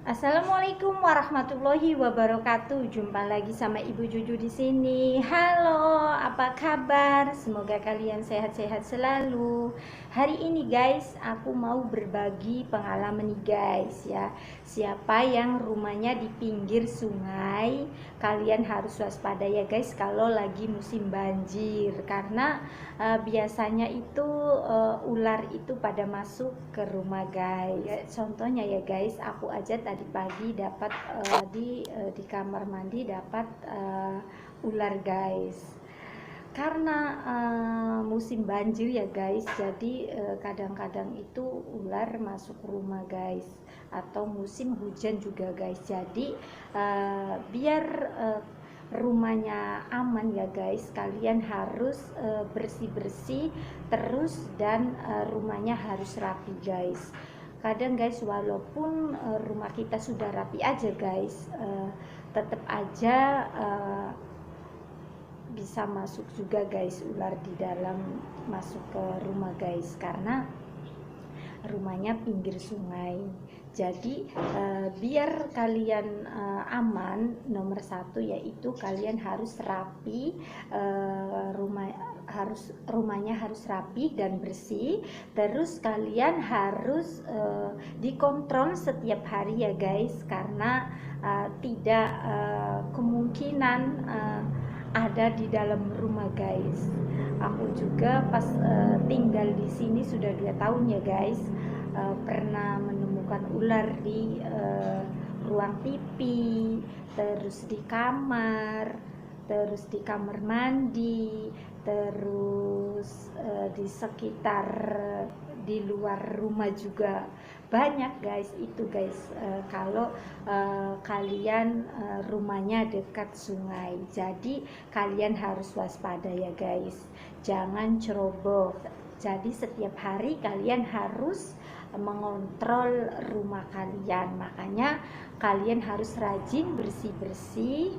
Assalamualaikum warahmatullahi wabarakatuh. Jumpa lagi sama Ibu Juju di sini. Halo, apa kabar? Semoga kalian sehat-sehat selalu. Hari ini guys, aku mau berbagi pengalaman nih guys ya. Siapa yang rumahnya di pinggir sungai, kalian harus waspada ya guys kalau lagi musim banjir karena biasanya itu ular itu pada masuk ke rumah guys. Contohnya ya guys, aku aja tadi pagi dapat di kamar mandi dapat ular guys. Karena musim banjir ya guys, jadi kadang-kadang itu ular masuk rumah guys, atau musim hujan juga guys. Jadi biar rumahnya aman ya guys, kalian harus bersih-bersih terus dan rumahnya harus rapi guys. Kadang guys, walaupun rumah kita sudah rapi aja guys, tetap aja bisa masuk juga guys ular di dalam, masuk ke rumah guys, karena rumahnya pinggir sungai. Jadi biar kalian aman, nomor satu yaitu kalian harus rapi, rumahnya harus rapi dan bersih. Terus kalian harus dikontrol setiap hari ya guys, karena tidak kemungkinan ada di dalam rumah guys. Aku juga pas tinggal di sini sudah 2 tahun ya guys, pernah menemukan ular di ruang TV, terus di kamar, terus di kamar mandi, terus di sekitar di luar rumah juga banyak guys. Itu guys, kalau kalian rumahnya dekat sungai, jadi kalian harus waspada ya guys, jangan ceroboh. Jadi setiap hari kalian harus mengontrol rumah kalian, makanya kalian harus rajin bersih-bersih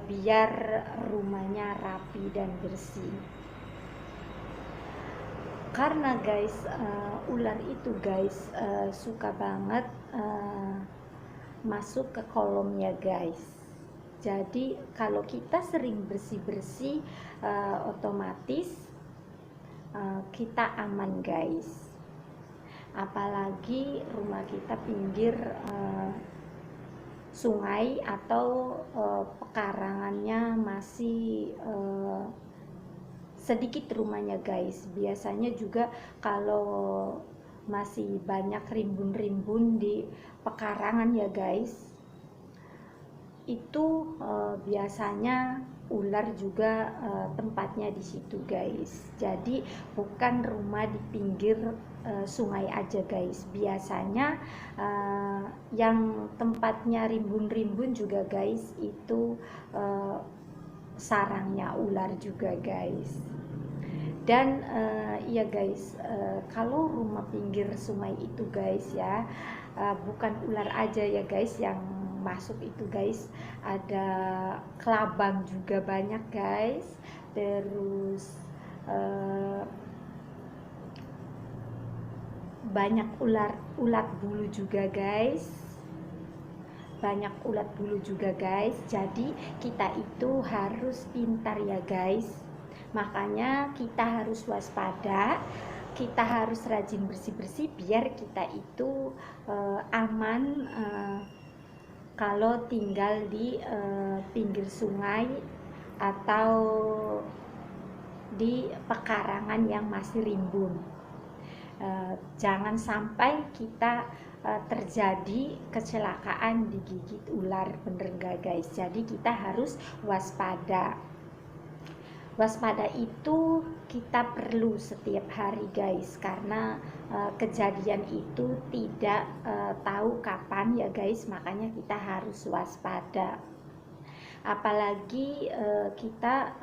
biar rumahnya rapi dan bersih. Karena guys, ular itu guys suka banget masuk ke kolomnya guys. Jadi kalau kita sering bersih-bersih, otomatis kita aman guys. Apalagi rumah kita pinggir sungai atau pekarangannya masih sedikit rumahnya guys. Biasanya juga kalau masih banyak rimbun-rimbun di pekarangan ya guys, itu biasanya ular juga tempatnya di situ guys. Jadi bukan rumah di pinggir sungai aja guys, biasanya yang tempatnya rimbun-rimbun juga guys, itu sarangnya ular juga guys. Dan iya guys, kalau rumah pinggir sungai itu guys ya, bukan ular aja ya guys yang masuk itu guys, ada kelabang juga banyak guys, terus banyak ulat bulu juga guys, banyak ulat bulu juga guys. Jadi kita itu harus pintar ya guys, makanya kita harus waspada, kita harus rajin bersih-bersih biar kita itu aman kalau tinggal di pinggir sungai atau di pekarangan yang masih rimbun. Jangan sampai kita terjadi kecelakaan digigit ular, bener gak guys? Jadi kita harus waspada. Waspada itu kita perlu setiap hari guys, karena kejadian itu tidak tahu kapan ya guys, makanya kita harus waspada. Apalagi kita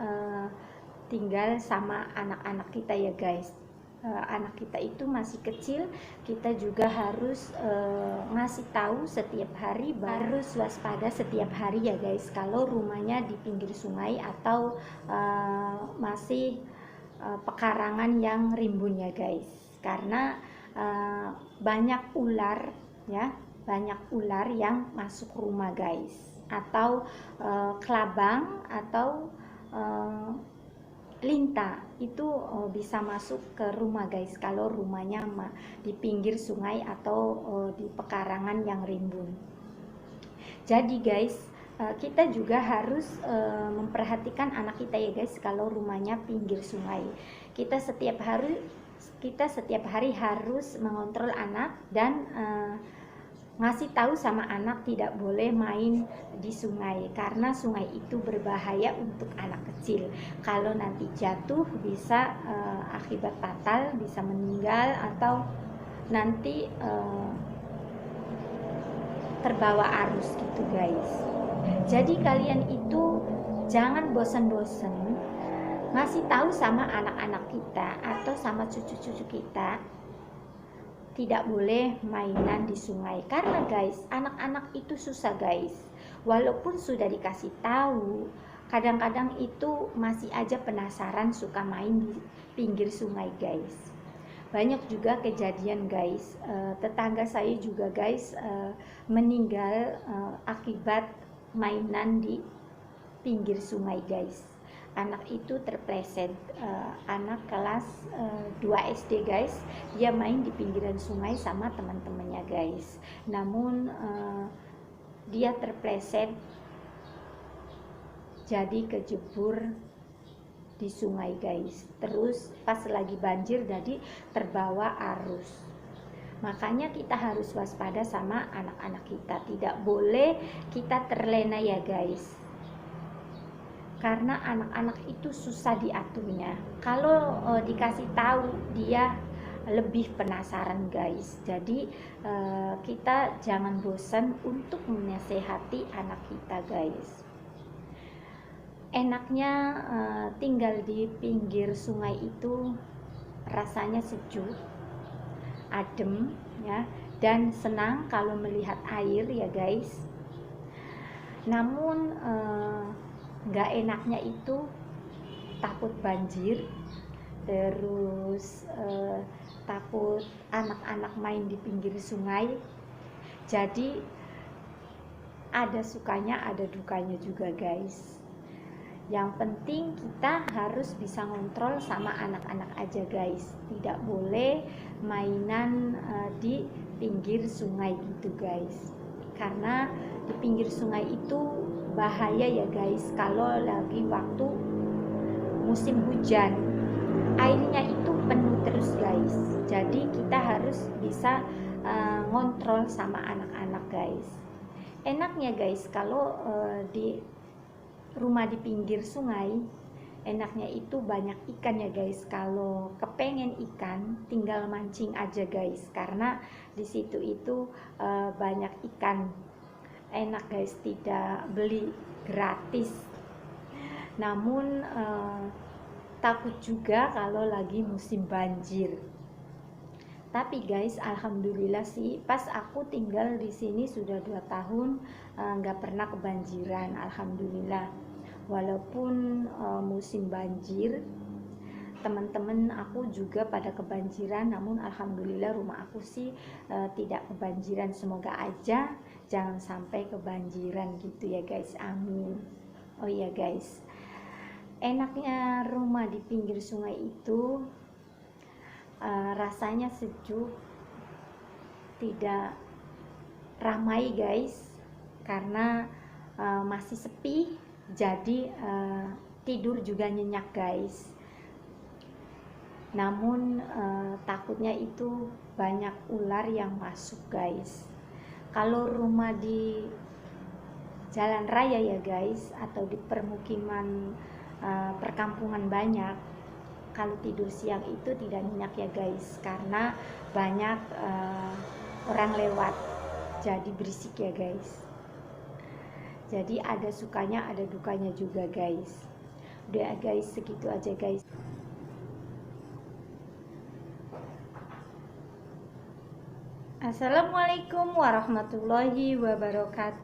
tinggal sama anak-anak kita ya guys, anak kita itu masih kecil, kita juga harus ngasih tahu setiap hari, harus waspada setiap hari ya guys, kalau rumahnya di pinggir sungai atau masih pekarangan yang rimbun ya guys, karena banyak ular ya, banyak ular yang masuk rumah guys, atau kelabang atau lintah itu bisa masuk ke rumah guys kalau rumahnya di pinggir sungai atau di pekarangan yang rimbun. Jadi guys, kita juga harus memperhatikan anak kita ya guys kalau rumahnya pinggir sungai. Kita setiap hari harus mengontrol anak dan ngasih tahu sama anak tidak boleh main di sungai karena sungai itu berbahaya untuk anak kecil. Kalau nanti jatuh bisa akibat fatal, bisa meninggal atau nanti terbawa arus gitu guys. Jadi kalian itu jangan bosan-bosan ngasih tahu sama anak-anak kita atau sama cucu-cucu kita tidak boleh mainan di sungai karena guys, anak-anak itu susah guys. Walaupun sudah dikasih tahu, kadang-kadang itu masih aja penasaran suka main di pinggir sungai guys. Banyak juga kejadian guys, tetangga saya juga guys meninggal akibat mainan di pinggir sungai guys. Anak itu terpleset, anak kelas 2 SD guys, dia main di pinggiran sungai sama teman-temannya guys. Namun dia terpleset jadi kejebur di sungai guys. Terus pas lagi banjir jadi terbawa arus. Makanya kita harus waspada sama anak-anak kita, tidak boleh kita terlena ya guys, karena anak-anak itu susah diaturnya. Kalau dikasih tahu dia lebih penasaran guys. Jadi kita jangan bosan untuk menasehati anak kita guys. Enaknya tinggal di pinggir sungai itu rasanya sejuk, adem ya, dan senang kalau melihat air ya guys. Namun nggak enaknya itu takut banjir, terus takut anak-anak main di pinggir sungai. Jadi ada sukanya ada dukanya juga guys. Yang penting kita harus bisa ngontrol sama anak-anak aja guys, tidak boleh mainan di pinggir sungai gitu guys, karena di pinggir sungai itu bahaya ya guys. Kalau lagi waktu musim hujan airnya itu penuh terus guys, jadi kita harus bisa ngontrol sama anak-anak guys. Enaknya guys kalau di rumah di pinggir sungai, enaknya itu banyak ikan ya guys. Kalau kepengen ikan tinggal mancing aja guys, karena di situ itu banyak ikan. Enak guys, tidak beli gratis. Namun takut juga kalau lagi musim banjir. Tapi guys, alhamdulillah sih, pas aku tinggal di sini sudah 2 tahun nggak pernah kebanjiran, alhamdulillah. Walaupun musim banjir, teman-teman aku juga pada kebanjiran, namun alhamdulillah rumah aku sih tidak kebanjiran. Semoga aja jangan sampai kebanjiran gitu ya guys, amin. Oh iya guys, enaknya rumah di pinggir sungai itu rasanya sejuk, tidak ramai guys, karena masih sepi, jadi tidur juga nyenyak guys. Namun takutnya itu banyak ular yang masuk guys. Kalau rumah di jalan raya ya guys, atau di permukiman perkampungan banyak, kalau tidur siang itu tidak nyenyak ya guys, karena banyak orang lewat, jadi berisik ya guys. Jadi ada sukanya ada dukanya juga guys. Udah guys, segitu aja guys. Assalamualaikum warahmatullahi wabarakatuh.